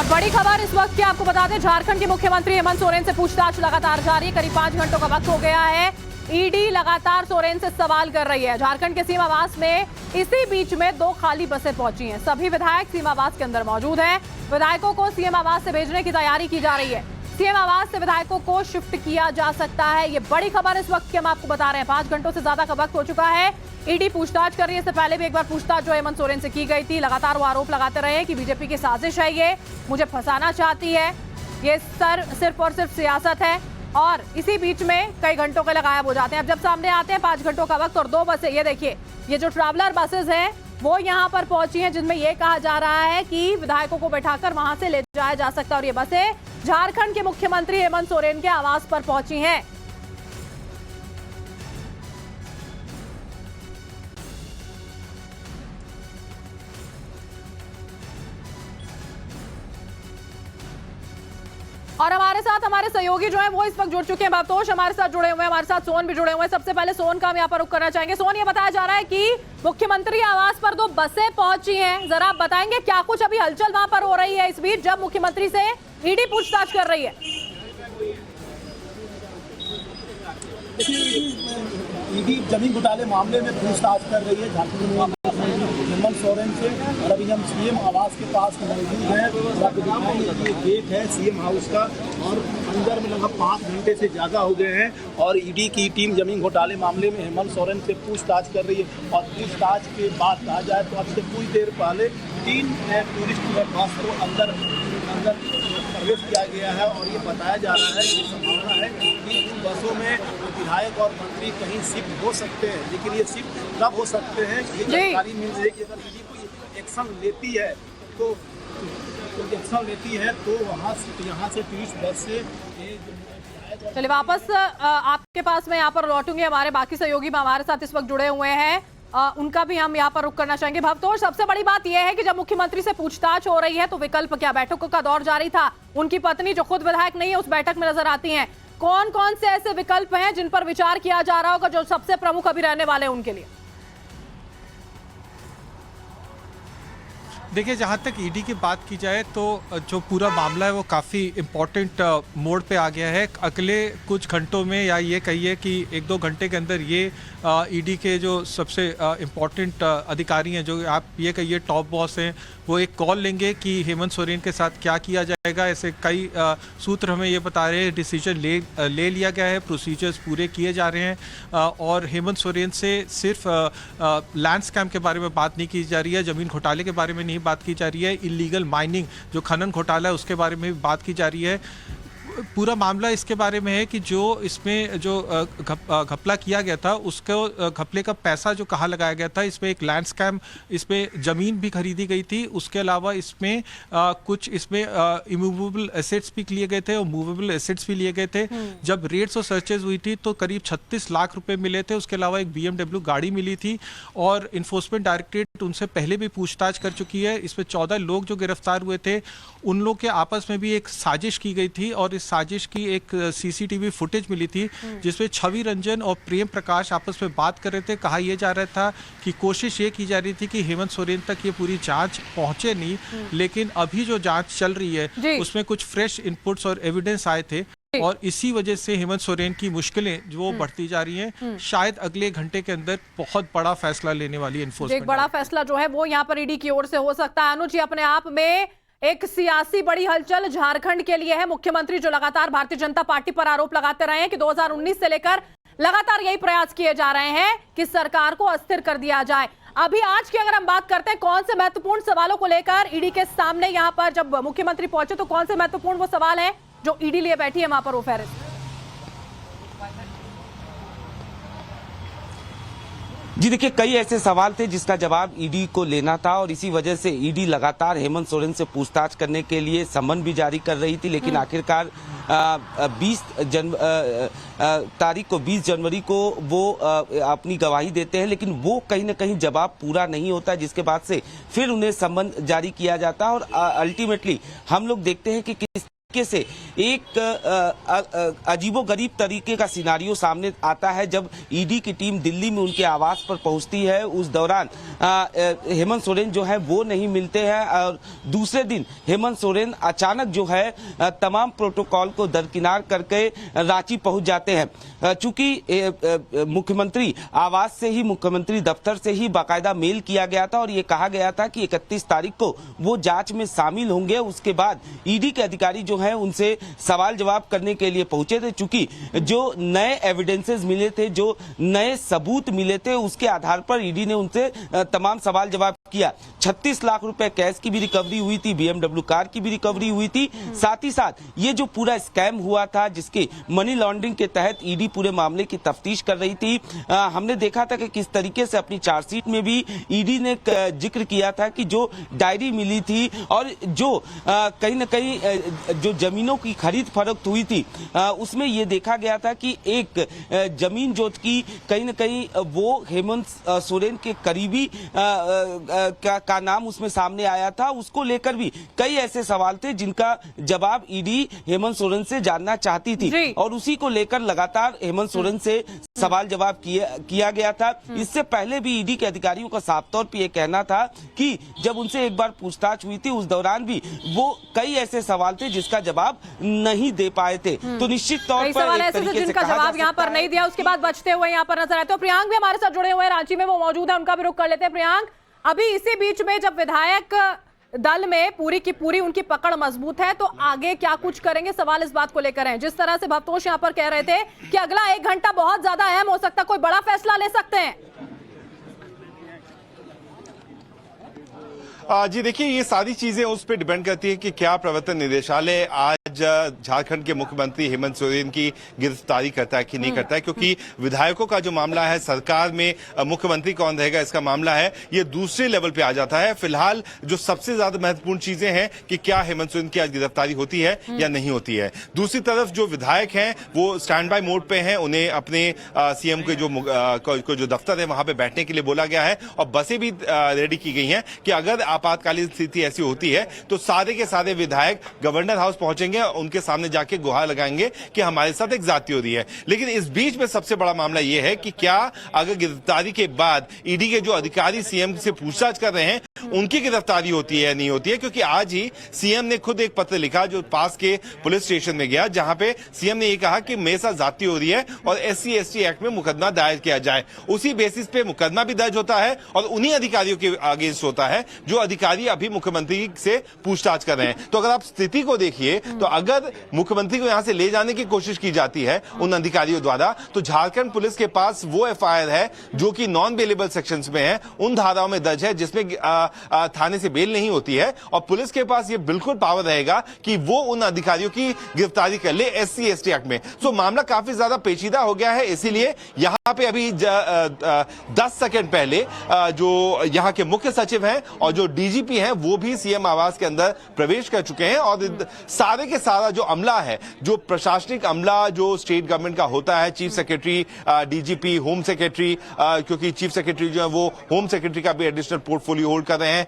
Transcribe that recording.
और बड़ी खबर इस वक्त की आपको बता दें, झारखंड के मुख्यमंत्री हेमंत सोरेन से पूछताछ लगातार जारी है। करीब 5 घंटों का वक्त हो गया है। ईडी लगातार सोरेन से सवाल कर रही है। झारखंड के सीमावास में इसी बीच में 2 खाली बसें पहुंची हैं। सभी विधायक सीमावास के अंदर मौजूद हैं। विधायकों को सीएम आवास से भेजने की तैयारी की जा रही है। सीएम आवास से विधायकों को शिफ्ट किया जा सकता है। ये बड़ी खबर इस वक्त की हम आपको बता रहे हैं। 5 घंटों से ज्यादा का वक्त हो चुका है। ईडी पूछताछ कर रही है। इससे पहले भी एक बार पूछताछ जो हेमंत सोरेन से की गई थी। लगातार वो आरोप लगाते रहे कि बीजेपी की साजिश है, ये मुझे फंसाना चाहती है, ये सिर्फ और सिर्फ सियासत है। और इसी बीच में कई घंटों के लिए गायब हो जाते हैं। अब जब सामने आते हैं 5 घंटों का वक्त और 2 बसें, ये देखिए, ये जो ट्रैवलर बसेस हैं वो यहाँ पर पहुंची हैं, जिनमें ये कहा जा रहा है कि विधायकों को बैठाकर वहां से ले जाया जा सकता है। और ये बसें झारखंड के मुख्यमंत्री हेमंत सोरेन के आवास पर पहुंची हैं। और हमारे साथ हमारे सहयोगी जो हैं वो इस वक्त जुड़ चुके हैं। भवतोष हमारे साथ जुड़े हुए हैं, हमारे साथ सोन भी जुड़े हुए हैं। सबसे पहले सोन का हम यहाँ पर रुख करना चाहेंगे। सोन, ये बताया जा रहा है कि मुख्यमंत्री आवास पर 2 बसें पहुंची हैं। जरा आप बताएंगे क्या कुछ अभी हलचल वहां पर हो रही है इस बीच, जब मुख्यमंत्री से ईडी पूछताछ कर रही है? ईडी जमीन घोटाले मामले में पूछताछ कर रही है झारखंड हेमंत सोरेन से। और अभी हम सीएम आवास के पास मौजूद हैं। ये गेट है सीएम हाउस का और अंदर में लगभग 5 घंटे से ज़्यादा हो गए हैं। और ईडी की टीम जमीन घोटाले मामले में हेमंत सोरेन से पूछताछ कर रही है। और पूछताछ के बाद कहा जाए तो अब से कुछ देर पहले 3 टूरिस्ट बस को अंदर प्रवेश किया गया है। और ये बताया जा रहा है, ये संभावना है कि इन बसों में विधायक और मंत्री कहीं शिफ्ट हो सकते हैं। लेकिन ये शिफ्ट कब हो सकते हैं, ये जानकारी मिल रही है कि अगर ईडी कोई एक्शन लेती है तो यहाँ से टूरिस्ट बस से। चलिए वापस आपके पास में यहाँ पर लौटूंगे। हमारे बाकी सहयोगी हमारे साथ इस वक्त जुड़े हुए हैं, उनका भी हम यहाँ पर रुख करना चाहेंगे। भवतोष, सबसे बड़ी बात यह है कि जब मुख्यमंत्री से पूछताछ हो रही है तो विकल्प क्या? बैठकों का दौर जारी था। उनकी पत्नी जो खुद विधायक नहीं है उस बैठक में नजर आती हैं। कौन कौन से ऐसे विकल्प हैं जिन पर विचार किया जा रहा होगा, जो सबसे प्रमुख अभी रहने वाले हैं उनके लिए? देखिए, जहाँ तक ईडी की बात की जाए तो जो पूरा मामला है वो काफ़ी इम्पोर्टेंट मोड पे आ गया है। अगले कुछ घंटों में, या ये कहिए कि 1-2 घंटे के अंदर ये ईडी के जो सबसे इम्पोर्टेंट अधिकारी हैं, जो आप ये कहिए टॉप बॉस हैं, वो एक कॉल लेंगे कि हेमंत सोरेन के साथ क्या किया जाएगा। ऐसे कई सूत्र हमें ये बता रहे हैं। डिसीजन ले लिया गया है, प्रोसीजर्स पूरे किए जा रहे हैं। और हेमंत सोरेन से सिर्फ लैंड स्कैम के बारे में बात नहीं की जा रही है, ज़मीन घोटाले के बारे में नहीं बात की जा रही है, इलीगल माइनिंग जो खनन घोटाला है उसके बारे में भी बात की जा रही है। पूरा मामला इसके बारे में है कि जो इसमें जो घपला किया गया था, उसको घपले का पैसा जो कहाँ लगाया गया था, इसमें एक लैंड स्कैम, इसमें ज़मीन भी खरीदी गई थी। उसके अलावा इसमें कुछ इसमें इमूवेबल एसेट्स भी लिए गए थे और मूवेबल एसेट्स भी लिए गए थे। जब रेड्स और सर्चेज हुई थी तो करीब 36 लाख रुपए मिले थे। उसके अलावा एक BMW गाड़ी मिली थी। और इन्फोर्समेंट डायरेक्टरेट उनसे पहले भी पूछताछ कर चुकी है। इसमें 14 लोग जो गिरफ्तार हुए थे, उन लोग के आपस में भी एक साजिश की गई थी। और साजिश की एक CCTV फुटेज मिली थी जिसमें छवि रंजन और प्रेम प्रकाश आपस में बात कर रहे थे। कहा यह जा रहा था कि कोशिश ये की जा रही थी कि हेमंत सोरेन तक ये पूरी जांच पहुंचे नहीं, लेकिन अभी जो जांच चल रही है उसमें कुछ फ्रेश इनपुट्स और एविडेंस आए थे। और इसी वजह से हेमंत सोरेन की मुश्किलें जो बढ़ती जा रही हैं। शायद अगले घंटे के अंदर बहुत बड़ा फैसला लेने वाली है इन्फोर्समेंट। एक बड़ा फैसला जो है वो यहाँ पर ईडी की ओर से हो सकता है। अनुज जी, अपने आप में एक सियासी बड़ी हलचल झारखंड के लिए है। मुख्यमंत्री जो लगातार भारतीय जनता पार्टी पर आरोप लगाते रहे हैं कि 2019 से लेकर लगातार यही प्रयास किए जा रहे हैं कि सरकार को अस्थिर कर दिया जाए। अभी आज की अगर हम बात करते हैं, कौन से महत्वपूर्ण सवालों को लेकर ईडी के सामने यहां पर जब मुख्यमंत्री पहुंचे तो कौन से महत्वपूर्ण वो सवाल है जो ईडी लिए बैठी है वहां पर वो फहरिस्त? जी देखिए, कई ऐसे सवाल थे जिसका जवाब ईडी को लेना था। और इसी वजह से ईडी लगातार हेमंत सोरेन से पूछताछ करने के लिए समन भी जारी कर रही थी। लेकिन आखिरकार 20 जनवरी को वो अपनी गवाही देते हैं, लेकिन वो कहीं ना कहीं जवाब पूरा नहीं होता, जिसके बाद से फिर उन्हें समन जारी किया जाता है। और अल्टीमेटली हम लोग देखते हैं कि किस से एक अजीबोगरीब तरीके का सिनारियो सामने आता है जब ईडी की टीम दिल्ली में उनके आवास पर पहुंचती है। उस दौरान हेमंत सोरेन जो है वो नहीं मिलते हैं और दूसरे दिन हेमंत सोरेन अचानक जो है तमाम प्रोटोकॉल को दरकिनार करके रांची पहुंच जाते हैं। चूंकि मुख्यमंत्री आवास से ही, मुख्यमंत्री दफ्तर से ही बाकायदा मेल किया गया था और ये कहा गया था कि 31 तारीख को वो जांच में शामिल होंगे। उसके बाद ईडी के अधिकारी जो हैं उनसे सवाल जवाब करने के लिए पहुंचे थे। चूंकि जो नए एविडेंसेस मिले थे, जो नए सबूत मिले थे, उसके आधार पर ईडी ने उनसे तमाम सवाल जवाब किया। 36 लाख रुपए कैश की भी रिकवरी हुई थी, BMW कार की भी रिकवरी हुई थी। साथ ही साथ ये जो पूरा स्कैम हुआ था जिसके मनी लॉन्ड्रिंग के तहत ईडी पूरे मामले की तफ्तीश कर रही थी, हमने देखा था कि किस तरीके से अपनी चार्जशीट में भी ईडी ने जिक्र किया था कि जो डायरी मिली थी और जो कहीं न कहीं जो जमीनों की खरीद फरोख्त हुई थी उसमें ये देखा गया था कि एक जमीन जो की कहीं न कहीं वो हेमंत सोरेन के करीबी का नाम उसमें सामने आया था। उसको लेकर भी कई ऐसे सवाल थे जिनका जवाब ईडी हेमंत सोरेन से जानना चाहती थी और उसी को लेकर लगातार हेमंत सोरेन से सवाल जवाब किया गया था। इससे पहले भी ईडी के अधिकारियों का साफ तौर पर यह कहना था कि जब उनसे एक बार पूछताछ हुई थी उस दौरान भी वो कई ऐसे सवाल थे जिसका जवाब नहीं दे पाए थे। तो निश्चित तौर पर एक तरीके से जिनका जवाब यहाँ पर नहीं दिया उसके बाद बचते हुए यहाँ पर नजर आए। तो प्रियांक भी हमारे साथ जुड़े हुए हैं, रांची में वो मौजूद है, उनका भी रुख कर लेते हैं। प्रियांक, अभी इसी बीच में जब विधायक दल में पूरी की पूरी उनकी पकड़ मजबूत है तो आगे क्या कुछ करेंगे, सवाल इस बात को लेकर है। जिस तरह से भवतोष यहाँ पर कह रहे थे कि अगला 1 घंटा बहुत ज्यादा अहम हो सकता है, कोई बड़ा फैसला ले सकते हैं। जी देखिए, ये सारी चीजें उस पर डिपेंड करती है कि क्या प्रवर्तन निदेशालय आज झारखंड के मुख्यमंत्री हेमंत सोरेन की गिरफ्तारी करता है कि नहीं करता है, क्योंकि विधायकों का जो मामला है, सरकार में मुख्यमंत्री कौन रहेगा इसका मामला है, ये दूसरे लेवल पे आ जाता है। फिलहाल जो सबसे ज्यादा महत्वपूर्ण चीजें हैं कि क्या हेमंत सोरेन की आज गिरफ्तारी होती है या नहीं होती है। दूसरी तरफ जो विधायक हैं वो स्टैंड बाय मोड पे हैं, उन्हें अपने सीएम के जो दफ्तर है वहां पे बैठने के लिए बोला गया है और बसें भी रेडी की गई हैं कि अगर आपातकालीन स्थिति ऐसी होती है तो सारे के सारे विधायक गवर्नर हाउस पहुंचेंगे, उनके सामने जाके गुहार लगाएंगे कि हमारे साथ एक ज्यादती हो रही है। लेकिन इस बीच में सबसे बड़ा मामला यह है कि क्या अगर गिरफ्तारी के बाद ईडी के जो अधिकारी सीएम से पूछताछ कर रहे हैं उनकी गिरफ्तारी होती है या नहीं होती है, क्योंकि आज ही सीएम ने खुद एक पत्र लिखा जो पास के पुलिस स्टेशन में गया, जहां पे सीएम ने ये कहा कि मेरे साथ ज्यादती हो रही है और SC/ST एक्ट में मुकदमा दायर किया जाए। उसी बेसिस पे मुकदमा भी दर्ज होता है और उन्हीं अधिकारियों के अगेंस्ट होता है जो अधिकारी अभी मुख्यमंत्री से पूछताछ कर रहे हैं। तो अगर आप स्थिति को देखिए तो अगर मुख्यमंत्री को यहां से ले जाने की कोशिश की जाती है उन अधिकारियों द्वारा, तो झारखंड पुलिस के पास वो FIR है जो कि नॉन बेलेबल सेक्शंस में है, उन धाराओं में दर्ज है जिसमें थाने से बेल नहीं होती है और पुलिस के पास ये बिल्कुल पावर रहेगा कि वो उन अधिकारियों की गिरफ्तारी कर ले SC/ST एक्ट में। तो मामला काफी ज्यादा पेचीदा हो गया है, इसीलिए यहां पे अभी 10 सेकंड पहले जो यहां के मुख्य सचिव हैं और जो DGP हैं वो भी सीएम आवास के अंदर प्रवेश कर चुके हैं और सारे के सारा जो अमला है, जो प्रशासनिक अमला जो स्टेट गवर्नमेंट का होता है, chief secretary, DGP, home secretary, क्योंकि चीफ सेक्रेटरी जो है वो होम सेक्रेटरी का भी एडिशनल पोर्टफोलियो होल्ड कर रहे हैं,